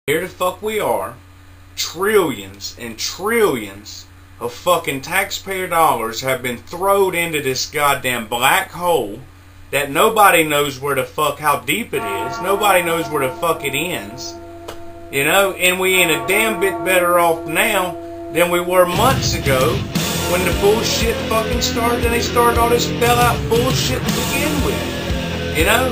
Here the fuck we are, trillions and trillions of fucking taxpayer dollars have been thrown into this goddamn black hole that nobody knows where the fuck, how deep it is. Nobody knows where the fuck it ends. You know, and we ain't a damn bit better off now than we were months ago when the bullshit fucking started and they started all this bailout bullshit to begin with. You know?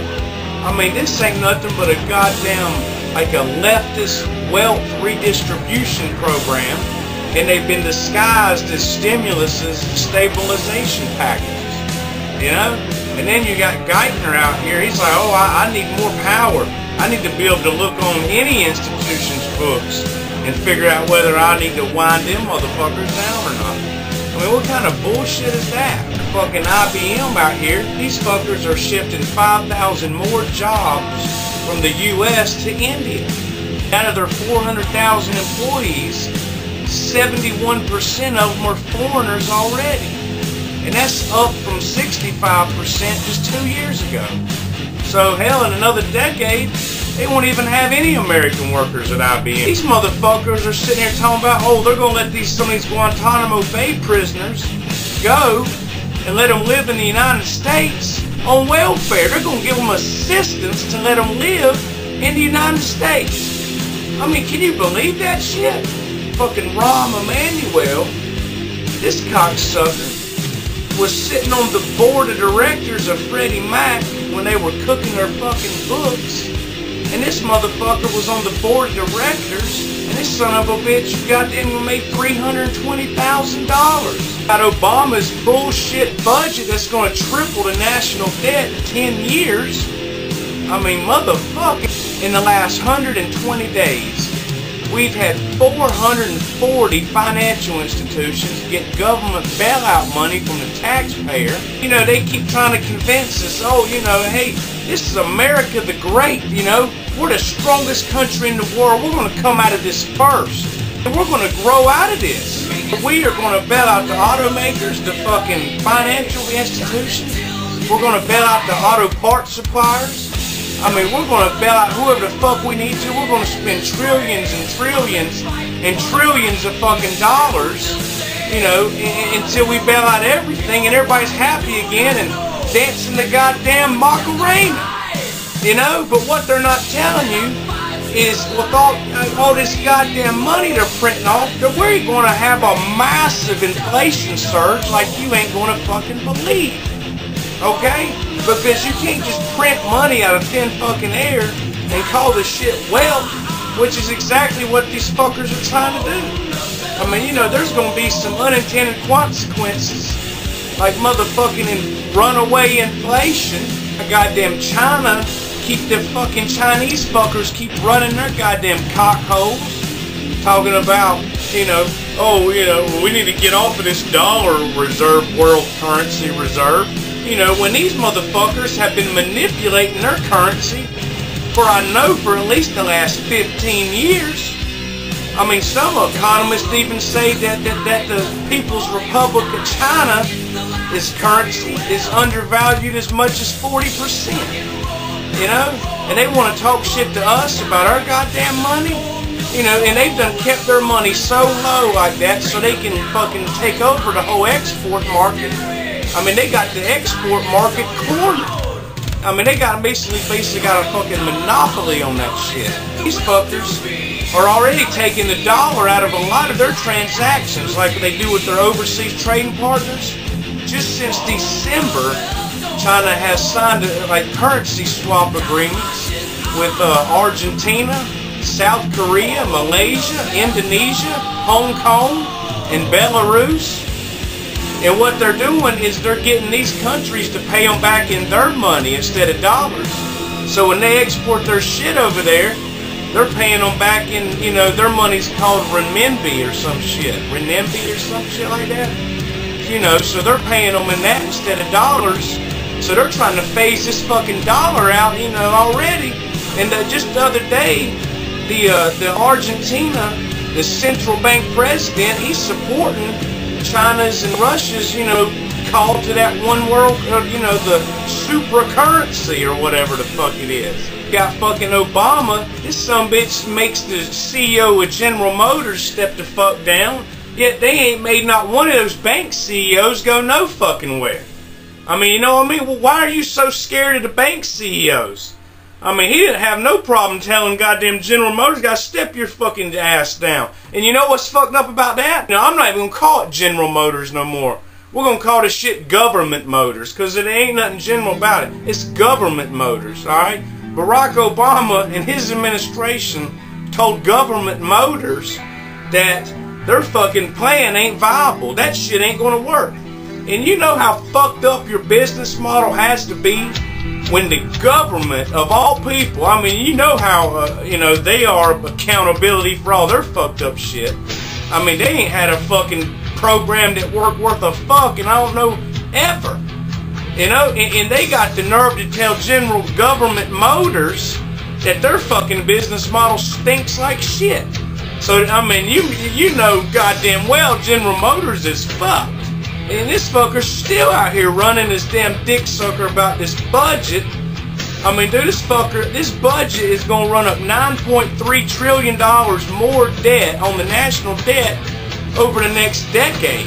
I mean, this ain't nothing but a goddamn, like a leftist wealth redistribution program, and they've been disguised as stimuluses and stabilization packages. You know? And then you got Geithner out here, he's like, oh, I need more power. I need to be able to look on any institution's books and figure out whether I need to wind them motherfuckers down or not. I mean, what kind of bullshit is that? Fucking IBM out here, these fuckers are shifting 5,000 more jobs from the U.S. to India. Out of their 400,000 employees, 71% of them are foreigners already. And that's up from 65% just 2 years ago. So hell, in another decade, they won't even have any American workers at IBM. These motherfuckers are sitting here talking about, oh, they're going to let some of these Guantanamo Bay prisoners go and let them live in the United States on welfare. They're going to give them assistance to let them live in the United States. I mean, can you believe that shit? Fucking Rahm Emanuel, this cocksucker, was sitting on the board of directors of Freddie Mac when they were cooking their fucking books. And this motherfucker was on the board of directors, and this son of a bitch goddamn made $320,000. Got Obama's bullshit budget that's going to triple the national debt in 10 years. I mean, motherfucker, in the last 120 days, we've had 440 financial institutions get government bailout money from the taxpayer. You know, they keep trying to convince us, oh, you know, hey, this is America the Great, you know. We're the strongest country in the world. We're going to come out of this first. And we're going to grow out of this. We are going to bail out the automakers, the fucking financial institutions. We're going to bail out the auto parts suppliers. I mean, we're going to bail out whoever the fuck we need to. We're going to spend trillions and trillions and trillions of fucking dollars, you know, until we bail out everything and everybody's happy again and dancing the goddamn Macarena, you know? But what they're not telling you is with all this goddamn money they're printing off, that we're going to have a massive inflation surge like you ain't going to fucking believe, okay? Because you can't just print money out of thin fucking air and call this shit wealth, which is exactly what these fuckers are trying to do. I mean, you know, there's going to be some unintended consequences, like motherfucking runaway inflation. Goddamn China, keep the fucking Chinese fuckers keep running their goddamn cockholes, talking about, you know, oh, you know, we need to get off of this dollar reserve, world currency reserve. You know, when these motherfuckers have been manipulating their currency for, I know, for at least the last 15 years. I mean, some economists even say that the People's Republic of China, this currency, is undervalued as much as 40%. You know? And they want to talk shit to us about our goddamn money. You know, and they've done kept their money so low like that so they can fucking take over the whole export market. I mean, they got the export market cornered. I mean, they got basically got a fucking monopoly on that shit. These fuckers are already taking the dollar out of a lot of their transactions, like they do with their overseas trading partners. Just since December, China has signed like currency swap agreements with Argentina, South Korea, Malaysia, Indonesia, Hong Kong, and Belarus. And what they're doing is they're getting these countries to pay them back in their money instead of dollars. So when they export their shit over there, they're paying them back in, you know, their money's called renminbi or some shit. Renminbi or some shit like that. You know, so they're paying them in that instead of dollars. So they're trying to phase this fucking dollar out, you know, already. And just the other day, the Argentina, the central bank president, he's supporting China's and Russia's, you know, call to that one world, you know, the super currency or whatever the fuck it is. got fucking Obama. This sumbitch makes the CEO of General Motors step the fuck down. Yet they ain't made not one of those bank CEOs go no fucking where. I mean, you know what I mean? Well, why are you so scared of the bank CEOs? I mean, he didn't have no problem telling goddamn General Motors, gotta step your fucking ass down. And you know what's fucked up about that? You know, I'm not even gonna call it General Motors no more. We're gonna call this shit Government Motors, because it ain't nothing general about it. It's Government Motors, alright? Barack Obama and his administration told Government Motors that their fucking plan ain't viable. That shit ain't gonna work. And you know how fucked up your business model has to be when the government of all people, I mean, you know how, you know, they are accountability for all their fucked up shit. I mean, they ain't had a fucking program that worked worth a fuck, and I don't know, ever. You know, and they got the nerve to tell General Government Motors that their fucking business model stinks like shit. So, I mean, you know goddamn well General Motors is fucked. And this fucker's still out here running this damn dick sucker about this budget. I mean, dude, this budget is going to run up $9.3 trillion more debt on the national debt over the next decade.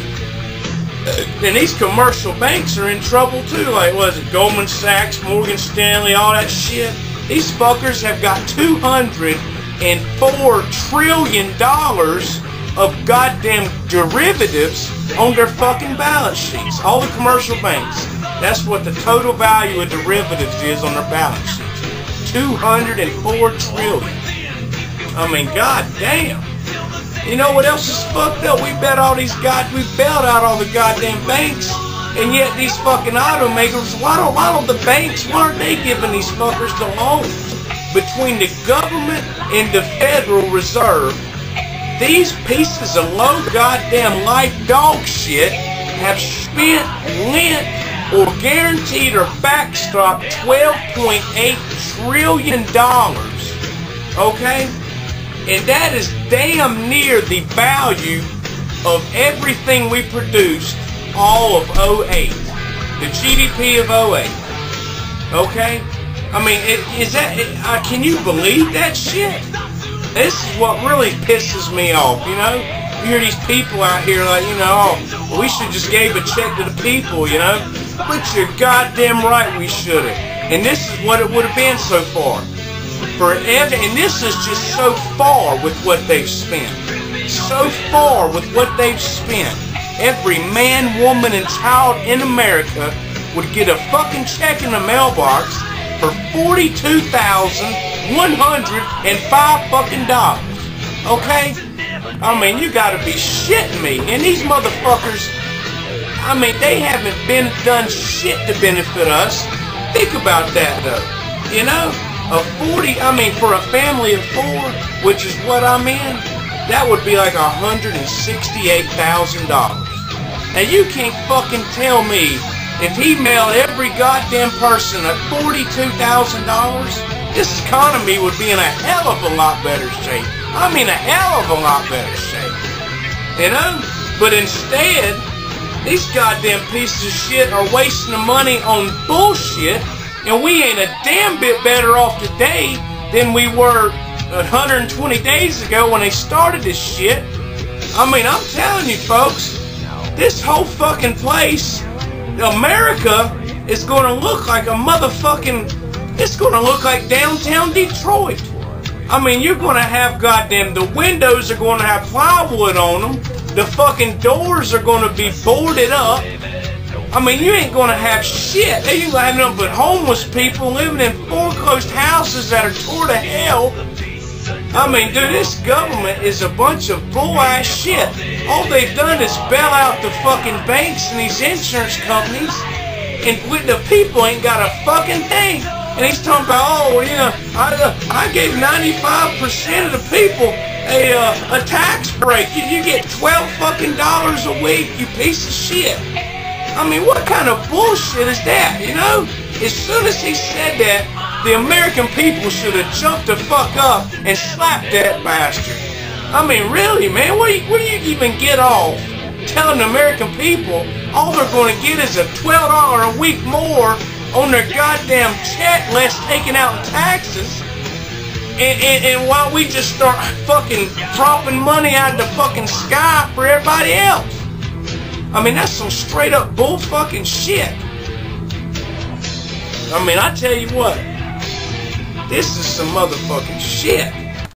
And these commercial banks are in trouble too. Like, what is it, Goldman Sachs, Morgan Stanley, all that shit. These fuckers have got $204 trillion of goddamn derivatives on their fucking balance sheets. All the commercial banks. That's what the total value of derivatives is on their balance sheets. $204 trillion. I mean, goddamn. You know what else is fucked up? We bailed out all the goddamn banks, and yet these fucking automakers, why don't the banks, why aren't they giving these fuckers the loans? Between the government and the Federal Reserve, these pieces of low goddamn life dog shit have spent, lent, or guaranteed or backstopped $12.8 trillion. Okay? And that is damn near the value of everything we produced all of 08. The GDP of 08. Okay? I mean, can you believe that shit? This is what really pisses me off, you know? You hear these people out here like, you know, oh, we should just gave a check to the people, you know? But you're goddamn right we should've. And this is what it would have been so far. And this is just so far with what they've spent. So far with what they've spent. Every man, woman, and child in America would get a fucking check in the mailbox for $42,105 fucking dollars. Okay? I mean, you gotta be shitting me. And these motherfuckers, I mean, they haven't done shit to benefit us. Think about that though. You know? For a family of 4, which is what I'm in, that would be like $168,000. Now you can't fucking tell me if he mailed every goddamn person at $42,000, this economy would be in a hell of a lot better shape. I mean a hell of a lot better shape. You know? But instead, these goddamn pieces of shit are wasting the money on bullshit. And we ain't a damn bit better off today than we were 120 days ago when they started this shit. I mean, I'm telling you folks, this whole fucking place, America, is going to look like a motherfucking, it's going to look like downtown Detroit. I mean, you're going to have goddamn, the windows are going to have plywood on them. The fucking doors are going to be boarded up. I mean, you ain't gonna have shit. You ain't gonna have nothing but homeless people living in foreclosed houses that are tore to hell. I mean, dude, this government is a bunch of bull-ass shit. All they've done is bail out the fucking banks and these insurance companies, and the people ain't got a fucking thing. And he's talking about, oh, you know, I gave 95% of the people a tax break. You get $12 fucking a week, you piece of shit. I mean, what kind of bullshit is that, you know? As soon as he said that, the American people should have jumped the fuck up and slapped that bastard. I mean, really, man, where do you even get off telling the American people all they're going to get is a $12 a week more on their goddamn check, less taken out in taxes. And while we just start fucking dropping money out of the fucking sky for everybody else. I mean, that's some straight up bull fucking shit. I mean, I tell you what, this is some motherfucking shit.